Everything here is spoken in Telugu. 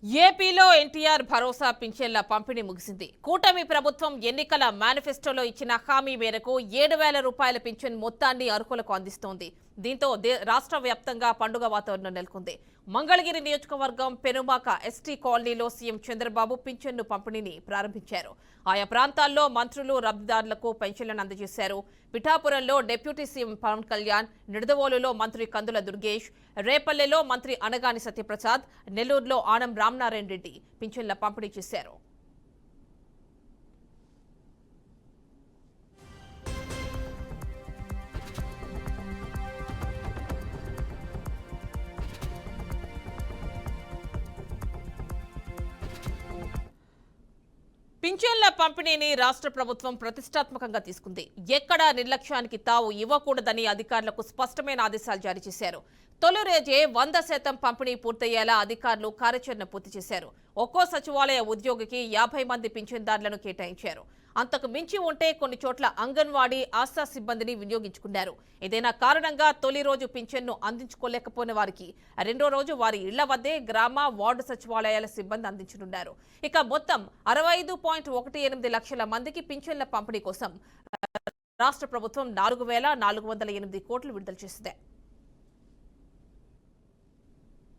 ఏపీలో ఎన్టీఆర్ భరోసా పింఛన్ల పంపిణీ ముగిసింది. కూటమి ప్రభుత్వం ఎన్నికల మేనిఫెస్టోలో ఇచ్చిన హామీ మేరకు 7,000 రూపాయల పింఛన్ మొత్తాన్ని అర్హులకు అందిస్తోంది. దీంతో రాష్ట్ర వ్యాప్తంగా పండుగ వాతావరణం నెలకొంది. మంగళగిరి నియోజకవర్గం పెనుమాక ఎస్టీ కాలనీలో సీఎం చంద్రబాబు పింఛన్ను పంపిణీని ప్రారంభించారు. ఆయా ప్రాంతాల్లో మంత్రులు లబ్ధిదారులకు పెన్షన్లను అందజేశారు. పిఠాపురంలో డిప్యూటీ సీఎం పవన్ కళ్యాణ్, నిడదవోలులో మంత్రి కందుల దుర్గేష్, రేపల్లెలో మంత్రి అనగాని సత్యప్రసాద్, నెల్లూరులో ఆనం రామనారాయణ రెడ్డి పింఛన్ల పంపిణీ చేశారు. పింఛన్ల పంపిణీని రాష్ట్ర ప్రభుత్వం ప్రతిష్టాత్మకంగా తీసుకుంది. ఎక్కడా నిర్లక్ష్యానికి తావు ఇవ్వకూడదని అధికారులకు స్పష్టమైన ఆదేశాలు జారీ చేశారు. తొలి రోజే 100% పంపిణీ పూర్తయ్యేలా అధికారులు కార్యాచరణ పూర్తి చేశారు. ఒక్కో సచివాలయ ఉద్యోగికి 50 మంది పింఛన్దారులను కేటాయించారు. అంతకు మించి ఉంటే కొన్ని చోట్ల అంగన్వాడీ, ఆశా సిబ్బందిని వినియోగించుకున్నారు. ఏదైనా కారణంగా తొలి రోజు పింఛన్ను అందించుకోలేకపోయిన వారికి రెండో రోజు వారి ఇళ్ల వద్దే గ్రామ, వార్డు సచివాలయాల సిబ్బంది అందించనున్నారు. ఇక మొత్తం 65.18 లక్షల మందికి పింఛన్ల పంపిణీ కోసం రాష్ట్ర ప్రభుత్వం 4,408 కోట్లు విడుదల చేసింది.